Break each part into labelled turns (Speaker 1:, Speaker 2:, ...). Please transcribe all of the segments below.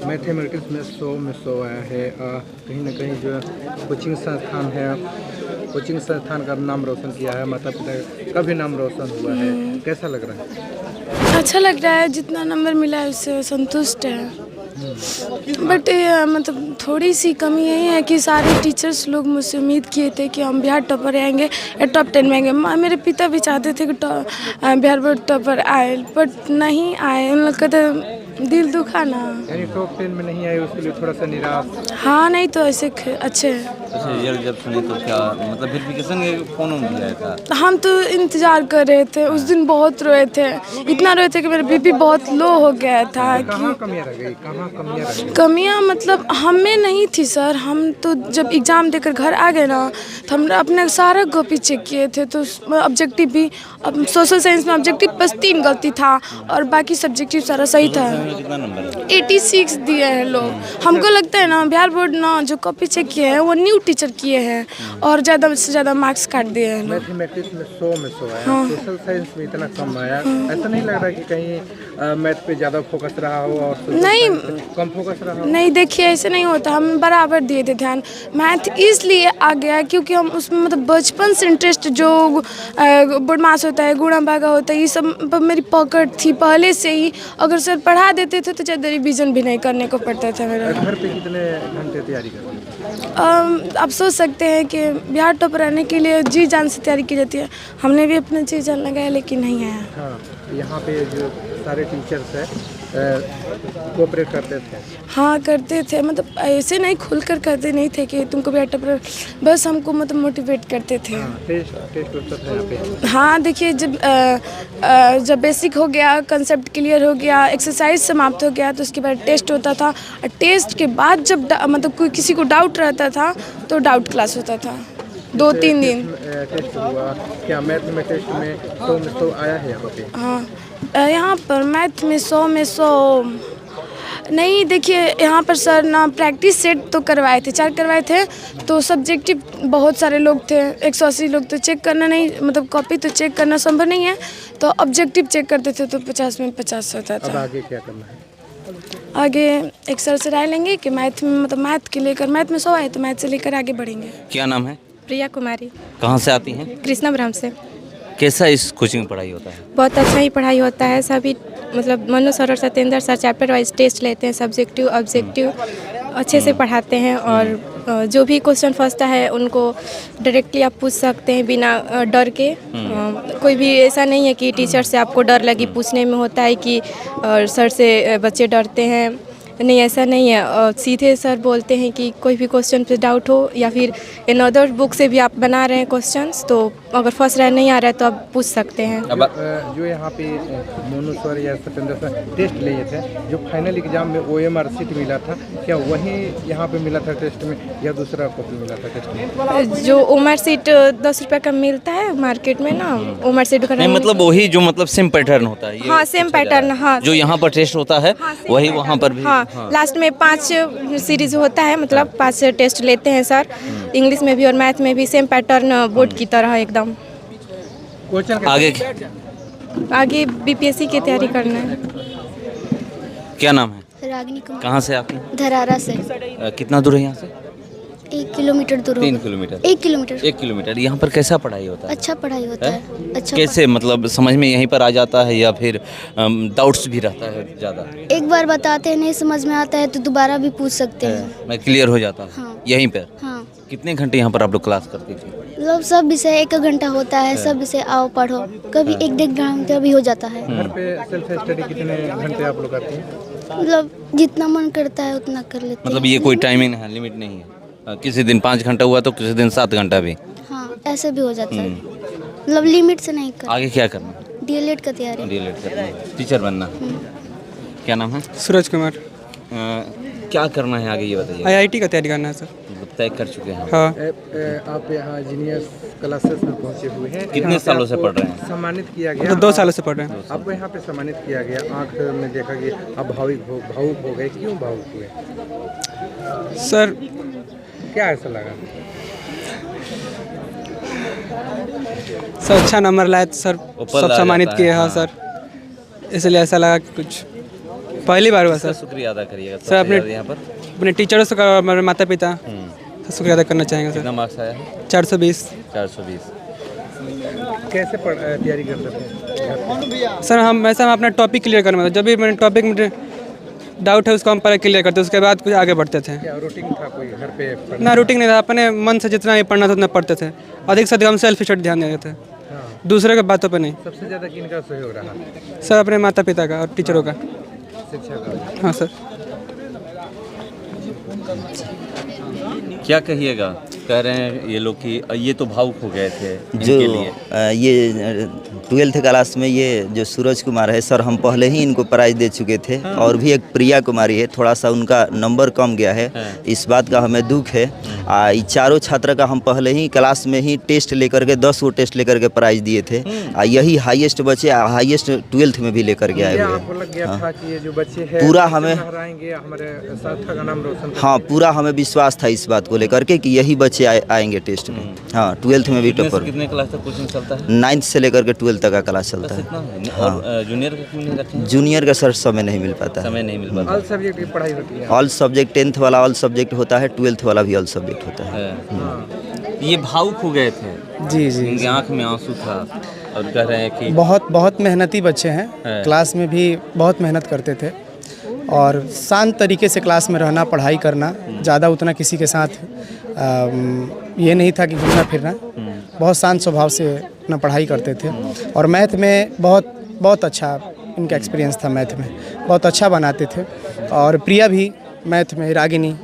Speaker 1: Mathematics में 100 आया है। कहीं ना कहीं जो कोचिंग संस्थान है, कोचिंग संस्थान का नाम रोशन किया है, माता पिता का भी नाम रोशन हुआ है। कैसा लग रहा है?
Speaker 2: अच्छा लग रहा है, जितना नंबर मिला है उससे संतुष्ट है। बट मतलब थोड़ी सी कमी यही है कि सारे टीचर्स लोग मुझसे उम्मीद किए थे कि हम बिहार टॉपर आएंगे या टॉप 10 में आएंगे। मेरे पिता भी चाहते थे कि बिहार बोर्ड टॉपर आए, बट नहीं आए। उन लोग का तो दिल दुखा ना।
Speaker 1: यानी टॉप 10 में नहीं आए, उसके लिए थोड़ा सा निराश।
Speaker 2: हाँ, नहीं तो ऐसे अच्छे हैं।
Speaker 3: अच्छा, रिजल्ट जब सुने तो क्या मतलब वेरिफिकेशन के फोन भी आया था?
Speaker 2: हम तो इंतज़ार कर रहे थे, उस दिन बहुत रोए थे, इतना रोए थे कि मेरा बीपी बहुत लो हो गया था।
Speaker 1: कहाँ कमियाँ रह गई, कहाँ कमियाँ रह गई?
Speaker 2: कमियाँ मतलब हमें नहीं थी सर। हम तो जब एग्ज़ाम देकर घर आ गए ना, तो हम अपने सारा कॉपी चेक किए थे। तो ऑब्जेक्टिव भी, अब सोशल साइंस में ऑब्जेक्टिव बस 3 गलती था और बाकी सब्जेक्टिव सारा सही था।
Speaker 3: कितना नंबर है?
Speaker 2: 86 दिए हैं लोग। हमको लगता है ना बिहार बोर्ड ना जो कॉपी चेक किए हैं वो न्यू टीचर किए हैं और ज़्यादा से ज़्यादा मार्क्स काट दिए हैं लोग।
Speaker 1: मैथमेटिक्स में 100 आया, सोशल साइंस में इतना कम आया। ऐसा नहीं लग रहा कि कहीं मैथ पे ज़्यादा फोकस रहा हो और सोशल
Speaker 2: नहीं,
Speaker 1: साइंस पे कम फोकस रहा हो?
Speaker 2: नहीं, देखिए ऐसे नहीं होता। हम बराबर दिए थे ध्यान। मैथ इसलिए आ गया क्योंकि हम उसमें मतलब बचपन से इंटरेस्ट, जो बदमाश होता है, गुणा भागा होता है, ये सब पर मेरी पकड़ थी पहले से ही। अगर सर पढ़ा देते थे तो ज़्यादा रिवीजन भी नहीं करने को पड़ता था मेरा।
Speaker 1: घर पे कितने घंटे तैयारी करते हैं?
Speaker 2: आप सोच सकते हैं कि बिहार टॉपर आने के लिए जी जान से तैयारी की जाती है। हमने भी अपना जी जान लगाया लेकिन नहीं आया।
Speaker 1: हाँ, यहाँ पे जो सारे टीचर्स हैं कोऑपरेट करते थे?
Speaker 2: हाँ, करते थे। मतलब ऐसे नहीं खुलकर करते नहीं थे कि तुमको बिहार टॉपर, बस हमको मतलब मोटिवेट करते थे।
Speaker 1: हाँ, टेस्ट होता था यहाँ पे?
Speaker 2: हाँ, देखिए जब बेसिक हो गया, कंसेप्ट क्लियर हो गया, एक्सरसाइज समाप्त हो गया तो उसके बाद टेस्ट होता था। और टेस्ट के बाद जब मतलब कोई किसी को डाउट रहता था तो डाउट क्लास होता था 2-3 दिन।
Speaker 1: टेस्ट हुआ क्या? मैथ में टेस्ट में 100 आया है यहाँ पे?
Speaker 2: हाँ, यहाँ पर मैथ में 100 नहीं। देखिए यहाँ पर सर ना प्रैक्टिस सेट तो करवाए थे, 4 करवाए थे। तो सब्जेक्टिव बहुत सारे लोग थे, 180 लोग, तो चेक करना नहीं, मतलब कॉपी तो चेक करना संभव नहीं है। तो ऑब्जेक्टिव चेक करते थे तो 50 में 50 होता
Speaker 1: अब
Speaker 2: था।
Speaker 1: आगे क्या करना है?
Speaker 2: आगे एक सर से राय लेंगे कि मैथ में, मतलब मैथ के लेकर, मैथ में 100 आए तो मैथ से लेकर आगे बढ़ेंगे।
Speaker 3: क्या नाम है?
Speaker 4: प्रिया कुमारी,
Speaker 3: कहाँ से आती हैं?
Speaker 4: कृष्णाब्रह्म से।
Speaker 3: कैसा इस कोचिंग में पढ़ाई होता है?
Speaker 4: बहुत अच्छा ही पढ़ाई होता है। सभी मतलब मनु सर और Satyendra sir chapter wise test लेते हैं, सब्जेक्टिव ऑब्जेक्टिव अच्छे से पढ़ाते हैं। और जो भी क्वेश्चन फंसता है उनको डायरेक्टली आप पूछ सकते हैं बिना डर के। कोई भी ऐसा नहीं है कि टीचर से आपको डर लगी पूछने में। होता है कि सर से बच्चे डरते हैं, नहीं ऐसा नहीं है। सीधे सर बोलते हैं कि कोई भी क्वेश्चन पे डाउट हो या फिर इन अदर बुक से भी आप बना रहे हैं क्वेश्चंस, तो अगर फर्स्ट रैंक नहीं आ रहा है तो आप पूछ सकते हैं।
Speaker 1: जो यहाँ पे मोनू सर या सत्येंद्र सर टेस्ट लिए थे, जो फाइनल एग्जाम में OMR सीट मिला था, क्या वही यहाँ पे मिला था टेस्ट में या दूसरा कॉपी मिला था टेस्ट में?
Speaker 4: जो ओमर सीट 10 रुपये का मिलता है मार्केट में ना, ओमर सीट
Speaker 3: नहीं मतलब वही जो मतलब सेम पैटर्न होता है ये?
Speaker 4: हाँ, सेम पैटर्न। हाँ,
Speaker 3: जो यहाँ पर टेस्ट होता है वही वहाँ पर भी?
Speaker 4: हाँ, लास्ट में 5 सीरीज होता है, मतलब 5 टेस्ट लेते हैं सर। इंग्लिश में भी और मैथ में भी सेम पैटर्न बोर्ड की तरह एकदम। आगे BPSC की तैयारी करना है।
Speaker 3: क्या नाम है?
Speaker 5: रागिनी कुमार,
Speaker 3: कहाँ से आती हैं?
Speaker 5: धरारा से।
Speaker 3: कितना दूर है यहाँ से?
Speaker 5: 1 किलोमीटर दूर
Speaker 3: 3
Speaker 5: होगा।
Speaker 3: किलोमीटर?
Speaker 5: 1 किलोमीटर।
Speaker 3: 1 किलोमीटर। यहाँ पर कैसा पढ़ाई होता है?
Speaker 5: अच्छा पढ़ाई होता है। अच्छा
Speaker 3: कैसे मतलब समझ में यहीं पर आ जाता है या फिर डाउट्स भी रहता है ज़्यादा?
Speaker 5: एक बार बताते हैं, नहीं समझ में आता है तो दोबारा भी पूछ सकते हैं।
Speaker 3: मैं क्लियर हो जाता है
Speaker 5: हाँ।
Speaker 3: यहीं पर?
Speaker 5: हाँ,
Speaker 3: कितने घंटे यहाँ पर आप लोग क्लास करती थी?
Speaker 5: मतलब सब विषय 1 घंटा होता है। सब विषय आओ पढ़ो, कभी 1-1.5 घंटा भी हो जाता है।
Speaker 1: घर पे सेल्फ स्टडी कितने घंटे आप लोग करते हैं?
Speaker 5: मतलब जितना मन करता है उतना कर लेते हैं।
Speaker 3: मतलब ये कोई टाइमिंग है, लिमिट नहीं है? किसी दिन 5 घंटा हुआ तो किसी दिन 7 घंटा भी?
Speaker 5: हाँ, ऐसे भी हो जाता है। मतलब लिमिट से नहीं कर।
Speaker 3: आगे क्या करना?
Speaker 5: DLED का तैयारी।
Speaker 3: डीएलएड करना है, टीचर बनना। क्या नाम है?
Speaker 6: सूरज कुमार।
Speaker 3: क्या करना है आगे ये बताइए।
Speaker 6: IIT का तैयारी करना है सर।
Speaker 3: मतलब तय कर चुके हैं?
Speaker 6: हाँ,
Speaker 1: आप यहाँ जीनियस क्लासेस में पहुँचे हुए हैं।
Speaker 3: कितने
Speaker 1: यहाँ पे
Speaker 3: सालों से
Speaker 1: आपको
Speaker 3: पढ़ रहे हैं?
Speaker 1: सम्मानित किया गया।
Speaker 6: मतलब 2 सालों से पढ़ रहे हैं।
Speaker 1: आपको यहाँ पे सम्मानित किया गया, आंख में देखा कि आप भावुक हो गए। क्यों भावुक हुए
Speaker 6: सर?
Speaker 1: क्या ऐसा लगा?
Speaker 6: सर अच्छा नंबर लाए तो सर
Speaker 3: ऊपर
Speaker 6: सब
Speaker 3: आ
Speaker 6: सम्मानित
Speaker 3: जाता
Speaker 6: किए।
Speaker 3: है,
Speaker 6: हाँ
Speaker 3: हाँ।
Speaker 6: सर, इसलिए ऐसा लगा कि कुछ पहली बार हुआ
Speaker 3: इसका
Speaker 6: सर।
Speaker 3: शुक्रिया अदा करिएगा
Speaker 6: सर,
Speaker 3: सबसे
Speaker 6: अपने-
Speaker 3: ज़्यादा यहाँ पर।
Speaker 6: अपने टीचर्स का, हमारे माता पिता का शुक्रिया अदा करना चाहेंगे
Speaker 3: कितना
Speaker 6: सर।
Speaker 3: मार्क्स आया है?
Speaker 6: 420
Speaker 3: 420।
Speaker 1: कैसे तैयारी करते थे?
Speaker 6: सर। हम अपना टॉपिक क्लियर करना था, जब भी मैंने टॉपिक में डाउट है उसको हम पहले क्लियर करते, उसके बाद कुछ आगे बढ़ते थे।
Speaker 1: क्या रूटीन था कोई घर पे पढ़ने
Speaker 6: ना रूटीन नहीं था, अपने मन से जितना भी पढ़ना था उतना पढ़ते थे। अधिक से अधिक हम सेल्फ स्टडी ध्यान देते थे,
Speaker 1: हाँ।
Speaker 6: दूसरे के बातों पे नहीं।
Speaker 1: सबसे ज़्यादा किनका सहयोग रहा?
Speaker 6: सर, अपने माता पिता का और टीचरों का।
Speaker 1: शिक्षा का।
Speaker 6: हाँ सर।
Speaker 3: क्या कहिएगा? कह रहे हैं ये लोग कि ये तो भावुक हो गए थे
Speaker 7: जो
Speaker 3: इनके लिए।
Speaker 7: ये 12th क्लास में ये जो सूरज कुमार है सर, हम पहले ही इनको प्राइज दे चुके थे। और भी एक प्रिया कुमारी है, थोड़ा सा उनका नंबर कम गया है, इस बात का हमें दुख है। ये चारों छात्र का हम पहले ही क्लास में ही टेस्ट लेकर के 10 वो टेस्ट लेकर के प्राइज दिए थे। यही हाईएस्ट बच्चे, हाईएस्ट 12th में भी लेकर के आए
Speaker 1: क्या
Speaker 7: हुए
Speaker 1: आपको लग गया
Speaker 7: हैं।
Speaker 1: था कि ये जो बच्चे हैं
Speaker 7: पूरा हमें-
Speaker 1: लहराएंगे, हमारे संस्था का नाम रोशन करेंगे?
Speaker 7: हाँ, पूरा हमें विश्वास था इस बात को लेकर के कि यही बच्चे आएंगे टेस्ट में। हाँ, 12th में भी
Speaker 3: कितने से
Speaker 7: टॉपर।
Speaker 3: कितने क्लास तक कोचिंग चलता है?
Speaker 7: 9th से लेकर के 12th तक का क्लास चलता है।
Speaker 3: इतना है? और जूनियर का क्यों नहीं रखे?
Speaker 7: जूनियर का सर समय नहीं मिल पाता है।
Speaker 3: समय नहीं मिल पाता
Speaker 1: ऑल सब्जेक्ट की पढ़ाई होती है।
Speaker 7: ऑल सब्जेक्ट 10th वाला ऑल सब्जेक्ट होता है, 12th वाला भी ऑल सब्जेक्ट होता है।
Speaker 3: ये भावुक हो गए थे,
Speaker 8: जी जी
Speaker 3: इनकी आंख में आंसू था और कह रहे हैं कि
Speaker 8: बहुत मेहनती बच्चे हैं।
Speaker 3: है।
Speaker 8: क्लास में भी बहुत मेहनत करते थे और शांत तरीके से क्लास में रहना, पढ़ाई करना, ज़्यादा उतना किसी के साथ ये नहीं था कि घूमना फिरना। बहुत शांत स्वभाव से अपना पढ़ाई करते थे और मैथ में बहुत अच्छा इनका एक्सपीरियंस था। मैथ में बहुत अच्छा बनाते थे। और प्रिया भी मैथ में, रागिनी,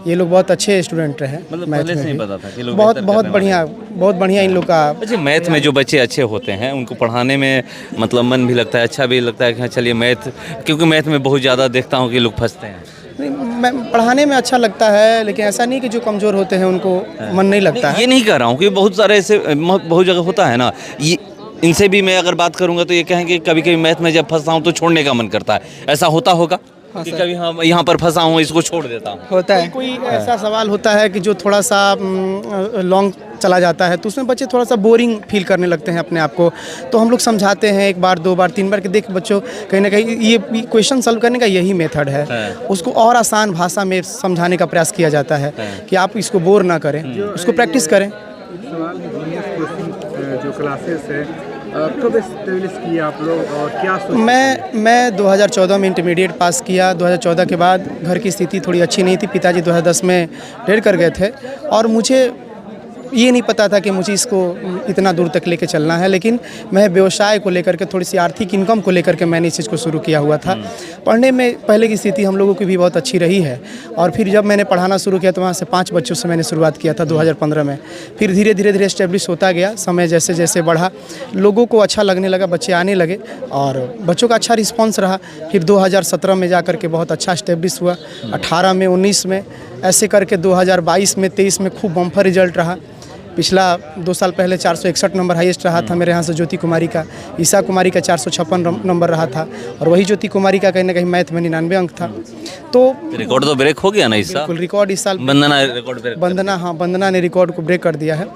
Speaker 8: ये लोग बहुत अच्छे स्टूडेंट रहे।
Speaker 3: मतलब
Speaker 8: मैथ
Speaker 3: पहले से
Speaker 8: में
Speaker 3: ही
Speaker 8: भी
Speaker 3: पता था कि लोग
Speaker 8: बहुत
Speaker 3: बेहतर
Speaker 8: बहुत
Speaker 3: करने
Speaker 8: बढ़िया, बहुत बढ़िया इन लोग का।
Speaker 3: अच्छा, मैथ में जो बच्चे अच्छे होते हैं उनको पढ़ाने में मतलब मन भी लगता है, अच्छा भी लगता है कि हाँ चलिए मैथ, क्योंकि मैथ में बहुत ज़्यादा देखता हूँ कि लोग फंसते हैं।
Speaker 8: नहीं, मैं पढ़ाने में अच्छा लगता है, लेकिन ऐसा नहीं कि जो कमज़ोर होते हैं उनको मन नहीं लगता है।
Speaker 3: ये नहीं कह रहा हूँ कि बहुत सारे ऐसे बहुत जगह होता है ना, ये इनसे भी मैं अगर बात करूँगा तो ये कहेंगे कभी कभी मैथ में जब फंसता हूँ तो छोड़ने का मन करता है। ऐसा होता होगा कि कभी हम यहाँ पर फंसा हूँ, इसको छोड़ देता हूँ?
Speaker 6: होता है।
Speaker 8: कोई ऐसा सवाल होता है कि जो थोड़ा सा लॉन्ग चला जाता है तो उसमें बच्चे थोड़ा सा बोरिंग फील करने लगते हैं अपने आप को। तो हम लोग समझाते हैं 1 बार 2 बार 3 बार कि देख बच्चों, कहीं ना कहीं ये क्वेश्चन सॉल्व करने का यही मेथड है। उसको और आसान भाषा में समझाने का प्रयास किया जाता है कि आप इसको बोर ना करें, उसको प्रैक्टिस करें।
Speaker 1: सवाल है, जूनियर कोचिंग जो क्लासेस है कब एस्टेब्लिश किए आप लोग और क्या सोचते हैं?
Speaker 8: मैं 2014 में इंटरमीडिएट पास किया। 2014 के बाद घर की स्थिति थोड़ी अच्छी नहीं थी। पिताजी 2010 में रिटायर कर गए थे और मुझे ये नहीं पता था कि मुझे इसको इतना दूर तक लेके चलना है, लेकिन मैं व्यवसाय को लेकर के, थोड़ी सी आर्थिक इनकम को लेकर के मैंने इस चीज़ को शुरू किया हुआ था। पढ़ने में पहले की स्थिति हम लोगों की भी बहुत अच्छी रही है और फिर जब मैंने पढ़ाना शुरू किया तो वहाँ से 5 बच्चों से मैंने शुरुआत किया था 2015 में। फिर धीरे धीरे एस्टेब्लिश होता गया। समय जैसे जैसे बढ़ा, लोगों को अच्छा लगने लगा, बच्चे आने लगे और बच्चों का अच्छा रिस्पॉन्स रहा। फिर 2017 में जा कर के बहुत अच्छा एस्टेब्लिश हुआ, 18 में, 19 में, ऐसे करके 2022 में, 23 में खूब बम्पर रिजल्ट रहा। पिछला 2 साल पहले 461 नंबर हाईएस्ट रहा था मेरे यहाँ से ज्योति कुमारी का। ईसा कुमारी का 456 नंबर रहा था और वही ज्योति कुमारी का कहीं ना कहीं मैथ में 99 अंक था। तो
Speaker 3: रिकॉर्ड तो ब्रेक हो गया ना इस साल?
Speaker 8: बिल्कुल रिकॉर्ड इस साल
Speaker 3: वंदना रिकॉर्ड ब्रेक
Speaker 8: वंदना ने रिकॉर्ड को ब्रेक कर दिया है।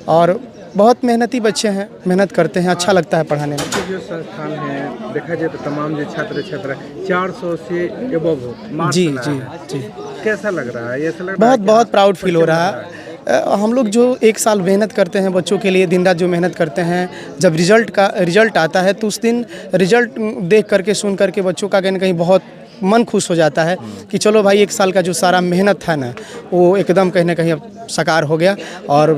Speaker 8: और बहुत मेहनती बच्चे हैं, मेहनत करते हैं, अच्छा लगता है पढ़ाने में।
Speaker 1: जो संस्थान है देखा जाए तो तमाम जो छात्र 400 से एबव हो मार्क्स
Speaker 8: जी
Speaker 1: लाए
Speaker 8: जी
Speaker 1: हैं।
Speaker 8: जी,
Speaker 1: कैसा लग रहा है? ये ऐसा लग रहा है कि
Speaker 8: बहुत
Speaker 1: आप
Speaker 8: प्राउड फील हो
Speaker 1: बच्चे
Speaker 8: रहा
Speaker 1: बना
Speaker 8: है। हम लोग जो 1 साल मेहनत करते हैं बच्चों के लिए, दिन रात जो मेहनत करते हैं, जब रिजल्ट आता है तो उस दिन रिजल्ट देख करके, सुन करके बच्चों का कहीं ना कहीं बहुत मन खुश हो जाता है कि चलो भाई 1 साल का जो सारा मेहनत था ना वो एकदम कहीं ना कहीं अब साकार हो गया। और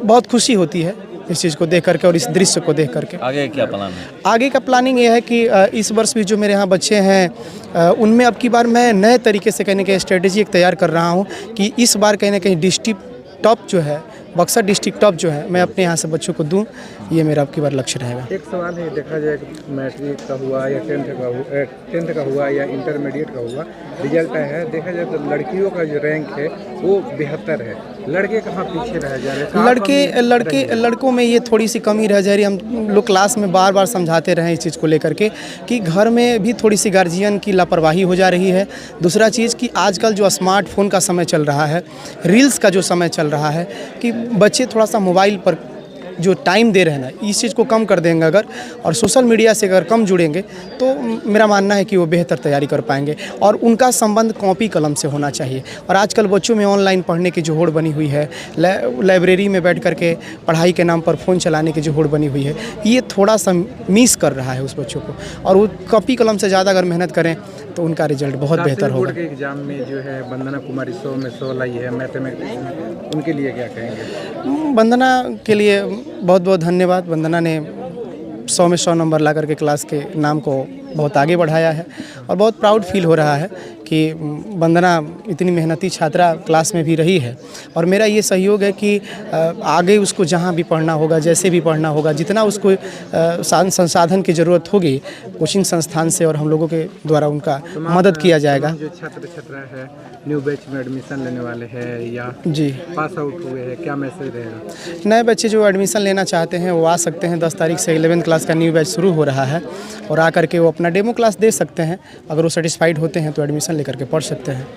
Speaker 8: बहुत खुशी होती है इस चीज़ को देख करके और इस दृश्य को देख करके।
Speaker 3: आगे क्या प्लान है?
Speaker 8: आगे का प्लानिंग ये है कि इस वर्ष भी जो मेरे यहाँ बच्चे हैं उनमें अब की बार मैं नए तरीके से कहीं ना कहीं स्ट्रेटेजी एक तैयार कर रहा हूँ कि इस बार कहीं ना कहीं डिस्ट्रिक्ट टॉप जो है, बक्सर डिस्ट्रिक्ट टॉप जो है, मैं अपने यहाँ से बच्चों को दूँ। ये मेरा अब की बार लक्ष्य रहेगा।
Speaker 1: एक सवाल है, देखा जाए कि मैट्रिक का हुआ या 10th का हुआ या इंटरमीडिएट का हुआ, रिजल्ट है, देखा जाए तो लड़कियों का जो रैंक है वो 72 है। लड़के कहाँ पीछे रह जा रहे हैं?
Speaker 8: लड़कों में ये थोड़ी सी कमी रह जा रही है। हम लोग क्लास में बार बार समझाते रहे इस चीज़ को लेकर के कि घर में भी थोड़ी सी गार्जियन की लापरवाही हो जा रही है। दूसरा चीज़ कि आजकल जो स्मार्टफोन का समय चल रहा है, रील्स का जो समय चल रहा है, कि बच्चे थोड़ा सा मोबाइल पर जो टाइम दे रहे हैं ना, इस चीज़ को कम कर देंगे अगर, और सोशल मीडिया से अगर कम जुड़ेंगे तो मेरा मानना है कि वो बेहतर तैयारी कर पाएंगे। और उनका संबंध कॉपी कलम से होना चाहिए। और आजकल बच्चों में ऑनलाइन पढ़ने की जो होड़ बनी हुई है, लाइब्रेरी में बैठ करके पढ़ाई के नाम पर फ़ोन चलाने की जो होड़ बनी हुई है, ये थोड़ा सा मिस कर रहा है उस बच्चों को। और वो कॉपी कलम से ज़्यादा अगर मेहनत करें तो उनका रिजल्ट बहुत बेहतर होगा।
Speaker 1: बोर्ड के एग्जाम में जो है वंदना कुमारी 100 में 100 लाई है मैथमेटिक्स में, उनके लिए क्या कहेंगे?
Speaker 8: वंदना के लिए बहुत बहुत धन्यवाद। वंदना ने 100 में 100 नंबर ला करके क्लास के नाम को बहुत आगे बढ़ाया है और बहुत प्राउड फील हो रहा है कि वंदना इतनी मेहनती छात्रा क्लास में भी रही है। और मेरा ये सहयोग है कि आगे उसको जहाँ भी पढ़ना होगा, जैसे भी पढ़ना होगा, जितना उसको संसाधन की ज़रूरत होगी कोचिंग संस्थान से और हम लोगों के द्वारा उनका मदद किया जाएगा।
Speaker 1: जो छात्र छात्रा है न्यू बैच में एडमिशन लेने वाले हैं या
Speaker 8: जी
Speaker 1: पास आउट हुए हैं, क्या मैसेज रहेगा?
Speaker 8: नए बच्चे जो एडमिशन लेना चाहते हैं वो आ सकते हैं। 10 तारीख से 11th क्लास का न्यू बैच शुरू हो रहा है और आ करके वो अपना डेमो क्लास दे सकते हैं। अगर वो सेटिस्फाइड होते हैं तो एडमिशन लेकर के पढ़ सकते हैं।